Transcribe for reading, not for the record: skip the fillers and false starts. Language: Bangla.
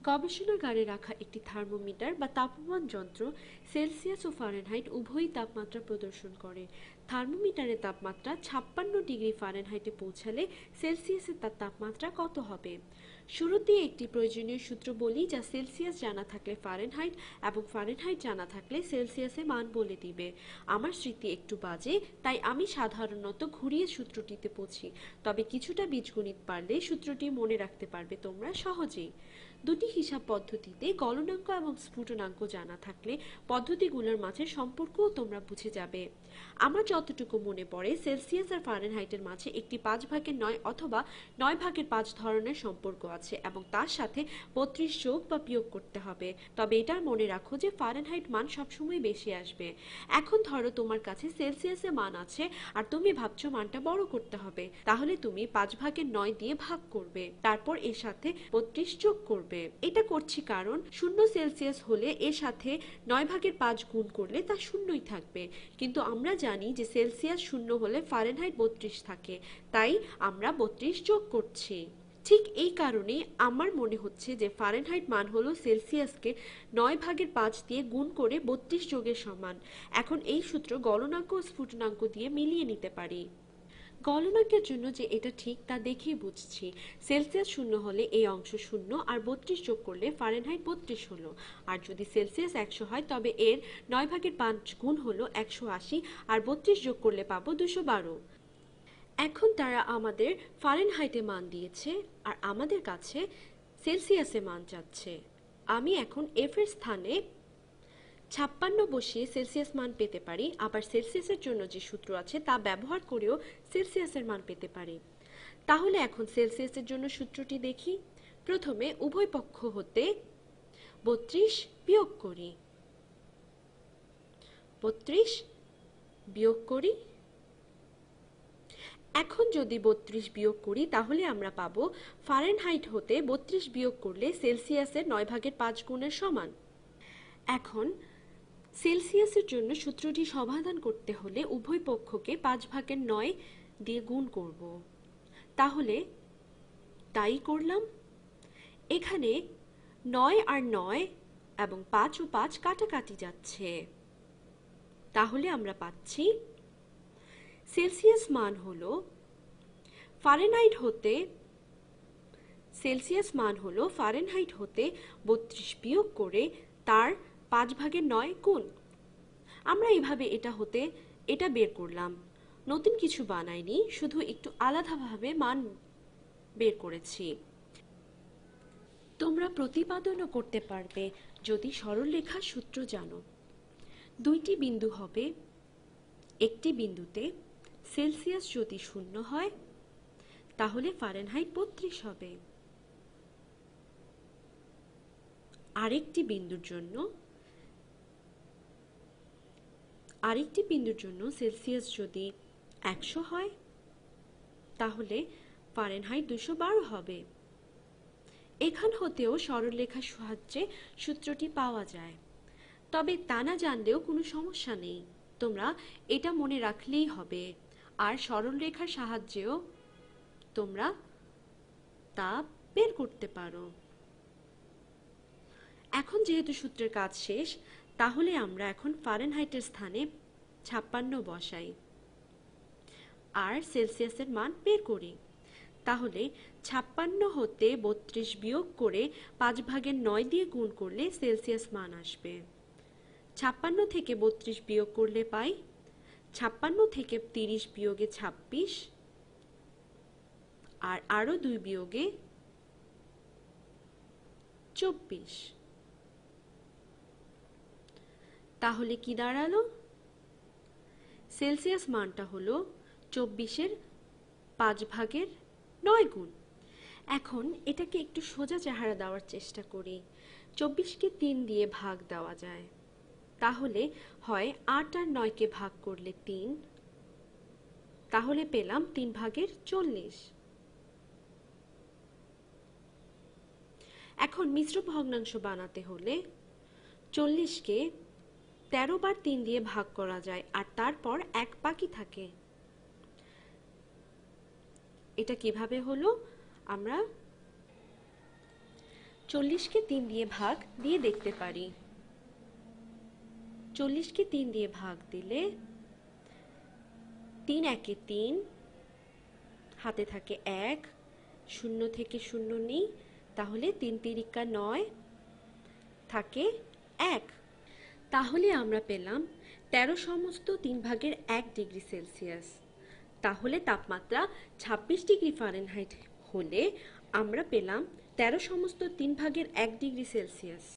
গবেষণাগারে রাখা একটি থার্মোমিটার বা তাপমান যন্ত্র সেলসিয়াস ও ফারেনহাইট উভয়ই তাপমাত্রা প্রদর্শন করে। থার্মোমিটারের তাপমাত্রা 56 ডিগ্রি ফারেনহাইটে পৌঁছালে সেলসিয়াসের তার তাপমাত্রা কত হবে? শুরুতেই একটি প্রয়োজনীয় সূত্র বলি, যা সেলসিয়াস জানা থাকলে ফারেনহাইট এবং ফারেনহাইট জানা থাকলে সেলসিয়াসে মান বলে দিবে। আমার স্মৃতি একটু বাজে, তাই আমি সাধারণত ঘুরিয়ে সূত্রটিতে পৌঁছি, তবে কিছুটা বীজগণিত পারলে সূত্রটি মনে রাখতে পারবে তোমরা সহজেই। দুটি হিসাব পদ্ধতিতে গলনাঙ্ক এবং স্ফুটনাঙ্ক জানা থাকলে পদ্ধতিগুলোর মাঝে সম্পর্কও তোমরা বুঝে যাবে। আমার যতটুকু মনে পড়ে, সেলসিয়াস আর ফারেনহাইটের মাঝে একটি 5/9 অথবা 9/5 ধরনের সম্পর্ক আছে এবং তার সাথে 32 যোগ বা বিয়োগ করতে হবে। তবে এটা মনে রাখো যে ফারেনহাইট মান সবসময় বেশি আসবে। এখন ধরো তোমার কাছে সেলসিয়াসের মান আছে আর তুমি ভাবছো মানটা বড় করতে হবে, তাহলে তুমি 5/9 দিয়ে ভাগ করবে, তারপর এর সাথে 32 যোগ করবে। এটা করছি কারণ 0 সেলসিয়াস হলে এর সাথে 9/5 গুণ করলে তা শূন্যই থাকবে, কিন্তু আমরা জানি যে সেলসিয়াস 0 হলে ফারেনহাইট 32 থাকে, তাই আমরা 32 যোগ করছি। ঠিক এই কারণেই আমার মনে হচ্ছে যে ফারেনহাইট মান হলো সেলসিয়াসকে 9/5 দিয়ে গুণ করে 32 যোগের সমান। এখন এই সূত্র গলনাঙ্ক ও স্ফুটনাঙ্ক দিয়ে মিলিয়ে নিতে পারি। গলনাঙ্কের জন্য যে এটা ঠিক তা দেখেই বুঝছি। সেলসিয়াস 0 হলে এই অংশ 0 আর 32 যোগ করলে ফারেনহাইট 32 হলো। আর যদি সেলসিয়াস 100 হয় তবে এর 9/5 গুণ হলো 180 আর 32 যোগ করলে পাবো 212। এখন তারা আমাদের ফারেনহাইটে মান দিয়েছে আর আমাদের কাছে সেলসিয়াসে মান চাচ্ছে। আমি এখন এফ এর স্থানে 56 বসিয়ে সেলসিয়াস মান পেতে পারি, আবার সেলসিয়াসের জন্য যে সূত্র আছে তা ব্যবহার করেও সেলসিয়াসের মান পেতে পারি। তাহলে এখন সেলসিয়াসের জন্য সূত্রটি দেখি। প্রথমে উভয় পক্ষ হতে 32 বিয়োগ করি, 32 বিয়োগ করি। এখন যদি 32 বিয়োগ করি তাহলে আমরা পাবো ফারেনহাইট হতে 32 বিয়োগ করলে সেলসিয়াসের 9/5 গুণের সমান। এখন সেলসিয়াসের জন্য সূত্রটি সমাধান করতে হলে উভয় পক্ষকে 5/9 দিয়ে গুণ করব। তাহলে তাই করলাম। এখানে 9 আর 9 এবং 5 ও 5 কাটাকাটি যাচ্ছে, তাহলে আমরা পাচ্ছি সেলসিয়াস মান হলো ফারেনহাইট হতে 32 বিয়োগ করে তার 5/9 গুণ। আমরা এইভাবে এটা বের করলাম, নতুন কিছু বানাইনি, শুধু একটু আলাদাভাবে মান বের করেছি। তোমরা প্রতিপাদনও করতে পারবে যদি সরলরেখার সূত্র জানো। দুইটি বিন্দু হবে, একটি বিন্দুতে সেলসিয়াস যদি 0 হয় তাহলে ফারেনহাইট 32 হবে। আরেকটি বিন্দুর জন্য সেলসিয়াস যদি 100 হয় তাহলে ফারেনহাইট 212 হবে। এখান হতেও সরলরেখার সাহায্যে সূত্রটি পাওয়া যায়, তবে তা না জানলেও কোনো সমস্যা নেই, তোমরা এটা মনে রাখলেই হবে। আর সরলরেখার সাহায্যেও তোমরা তা বের করতে পারো। এখন যেহেতু সূত্রের কাজ শেষ, তাহলে আমরা এখন ফারেনহাইটের স্থানে 56 বসাই আর সেলসিয়াসের মান বের করি। তাহলে 56 হতে 32 বিয়োগ করে 5/9 দিয়ে গুণ করলে সেলসিয়াস মান আসবে। 56 থেকে 32 বিয়োগ করলে পাই 56 থেকে 30 বিয়োগে 26 আর আরো 2 বিয়োগে 24। তাহলে কি দাঁড়ালো? সেলসিয়াস মানটা হলো 24-এর 5/9 গুণ। এখন এটাকে একটু সোজা চেহারা দেওয়ার চেষ্টা করি। 24কে 3 দিয়ে ভাগ দেওয়া যায়, তাহলে হয় 8 আর 9কে ভাগ করলে 3, তাহলে পেলাম 3/40। এখন মিশ্র ভগ্নাংশ বানাতে হলে 40কে 13 বার 3 দিয়ে ভাগ করা যায় আর তারপর 1 বাকি থাকে। এটা কিভাবে হলো? আমরা 40কে 3 দিয়ে ভাগ দিয়ে দেখতে পারি। 40কে 3 দিয়ে ভাগ দিলে 3 একে 3, হাতে থাকে 1, শূন্য থেকে শূন্য নেই, তাহলে 3 তিরিকা 9, থাকে 1। তাহলে আমরা পেলাম 13 সমস্ত 3 ভাগের 1 ডিগ্রি সেলসিয়াস। তাহলে তাপমাত্রা 26 ডিগ্রি ফারেনহাইট হলে আমরা পেলাম 13 সমস্ত 3 ভাগের 1 ডিগ্রি সেলসিয়াস।